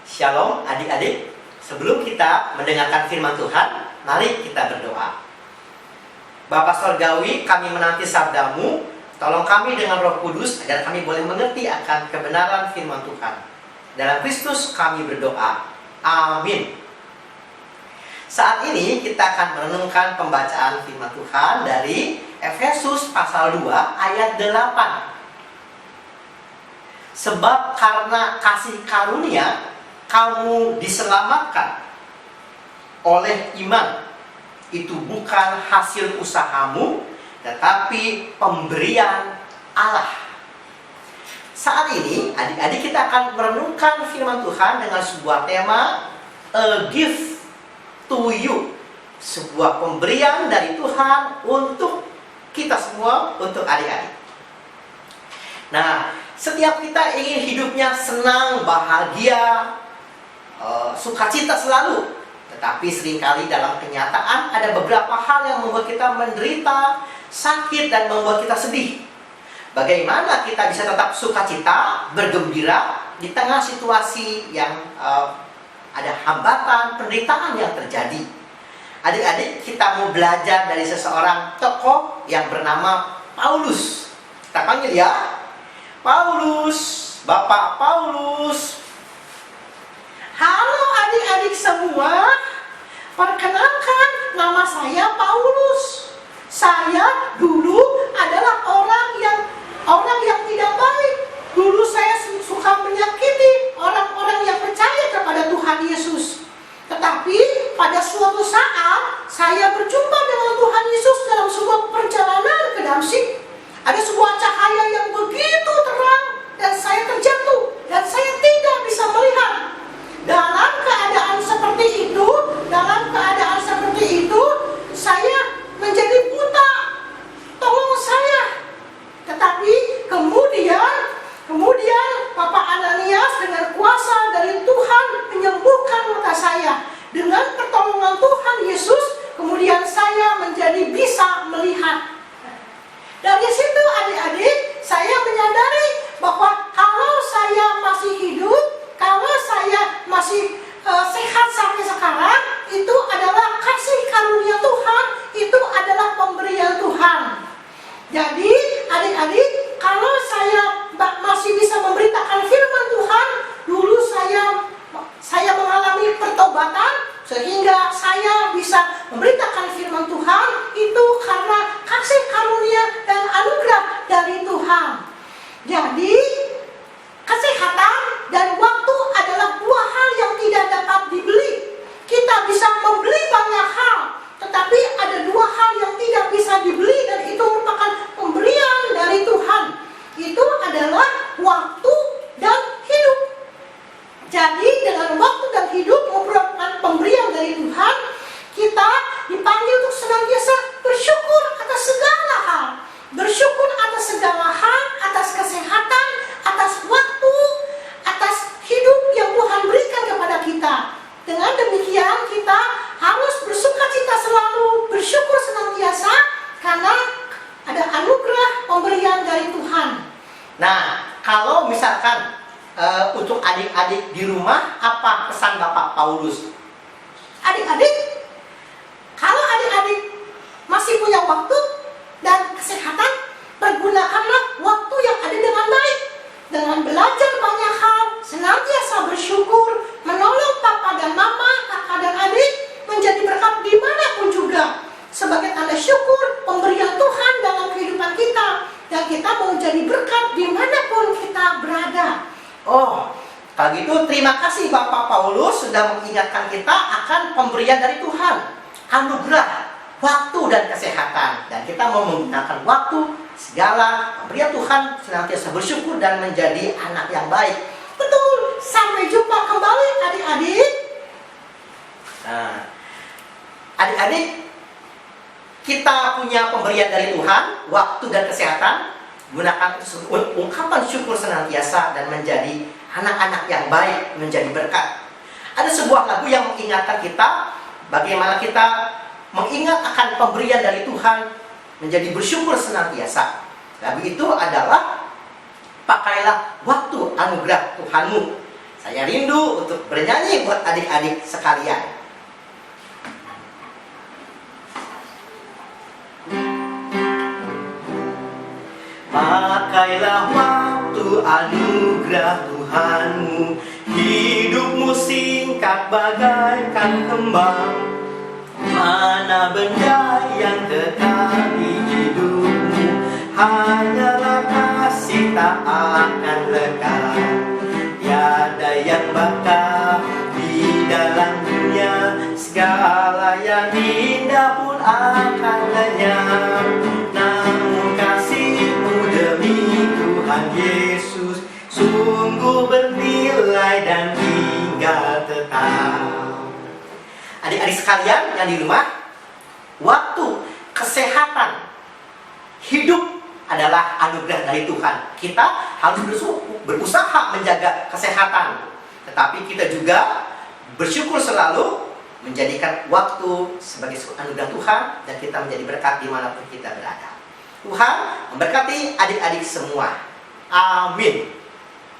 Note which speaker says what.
Speaker 1: Shalom adik-adik, sebelum kita mendengarkan firman Tuhan, mari kita berdoa. Bapa Sorgawi, kami menanti sabdamu, tolong kami dengan Roh Kudus agar kami boleh mengerti akan kebenaran firman Tuhan. Dalam Kristus kami berdoa, amin. Saat ini kita akan merenungkan pembacaan firman Tuhan dari Efesus pasal 2 ayat 8. Sebab karena kasih karunia kamu diselamatkan oleh iman. Itu bukan hasil usahamu, tetapi pemberian Allah. Saat ini adik-adik kita akan merenungkan firman Tuhan dengan sebuah tema, a gift to you. Sebuah pemberian dari Tuhan untuk kita semua, untuk adik-adik. Nah, setiap kita ingin hidupnya senang, bahagia, sukacita selalu. Tetapi seringkali dalam kenyataan ada beberapa hal yang membuat kita menderita, sakit, dan membuat kita sedih. Bagaimana kita bisa tetap sukacita, bergembira di tengah situasi yang ada hambatan, penderitaan yang terjadi? Adik-adik, kita mau belajar dari seseorang tokoh yang bernama Paulus. Kita panggil ya, Paulus, Bapak Paulus. Halo adik-adik semua, perkenalkan, nama saya Paulus. Saya dulu adalah orang yang tidak baik. Dulu saya suka menyakiti orang-orang yang percaya kepada Tuhan Yesus. Tetapi pada suatu saat saya berjumpa dengan Tuhan Yesus dalam sebuah perjalanan ke Damsyik. Ada sebuah cahaya yang begitu terang dan saya terjatuh dan saya tidak bisa melihat. Dalam keadaan seperti itu, saya menjadi buta. Tolong saya. Tetapi kemudian Bapak Ananias dengan kuasa dari Tuhan menyembuhkan mata saya. Dengan pertolongan Tuhan Yesus, kemudian saya menjadi bisa melihat. Dari situ adik-adik, saya menyadari bahwa kalau saya masih hidup, kalau saya masih sehat sampai sekarang, itu adalah kasih karunia Tuhan, itu adalah pemberian Tuhan. Jadi adik-adik, kalau saya masih bisa memberitakan firman Tuhan, dulu saya mengalami pertobatan, sehingga saya bisa memberitakan firman Tuhan, itu karena kasih karunia dan anugerah dari Tuhan. Jadi kesehatan dan waktu adalah dua hal yang tidak dapat dibeli. Kita bisa membeli banyak hal, tetapi ada dua hal yang tidak bisa dibeli, dan itu merupakan pemberian dari Tuhan. Itu adalah waktu dan hidup. Jadi dengan waktu dan hidup merupakan pemberian dari Tuhan, kita dipanggil untuk senantiasa bersyukur atas segala hal. Bersyukur atas segala hal, atas kesehatan, atas waktu, atas hidup yang Tuhan berikan kepada kita. Dengan demikian kita harus bersukacita selalu, bersyukur senantiasa, karena ada anugerah pemberian dari Tuhan. Nah, kalau misalkan untuk adik-adik di rumah, apa pesan Bapak Paulus? Adik-adik, kalau adik-adik masih punya waktu dan kesehatan, pergunakanlah waktu yang ada dengan baik, dengan belajar banyak hal, senantiasa bersyukur, menolong papa dan mama, kakak dan adik, menjadi berkat dimanapun juga, sebagai tanda syukur pemberian Tuhan dalam kehidupan kita, dan kita mau jadi berkat dimanapun kita berada. Oh, kalau gitu terima kasih Bapak Paulus sudah mengingatkan kita akan pemberian dari Tuhan, anugerah, waktu dan kesehatan. Dan kita mau menggunakan waktu, segala pemberian Tuhan, senantiasa bersyukur dan menjadi anak yang baik. Betul, sampai jumpa kembali adik-adik. Nah, adik-adik, kita punya pemberian dari Tuhan, waktu dan kesehatan. Gunakan ungkapan syukur senantiasa dan menjadi anak-anak yang baik, menjadi berkat. Ada sebuah lagu yang mengingatkan kita bagaimana kita mengingat akan pemberian dari Tuhan, menjadi bersyukur senantiasa. Lagu itu adalah pakailah waktu anugerah Tuhanmu.
Speaker 2: Saya rindu untuk bernyanyi buat adik-adik sekalian. Pakailah waktu anugerah Tuhanmu, hidupmu singkat bagaikan kembang. Mana benda yang kekal di hidupmu, hanyalah kasih tak akan lekang. Tiada yang bakal di dalam dunia, segala yang indah pun akan lenyap. Namun kasih-Mu demi Tuhan Yesus sungguh bernilai dan tinggal tetap. Adik-adik sekalian yang di rumah, waktu, kesehatan, hidup adalah anugerah dari Tuhan. Kita harus berusaha menjaga kesehatan, tetapi kita juga bersyukur selalu menjadikan waktu sebagai anugerah Tuhan, dan kita menjadi berkat dimanapun kita berada. Tuhan memberkati adik-adik semua. Amin.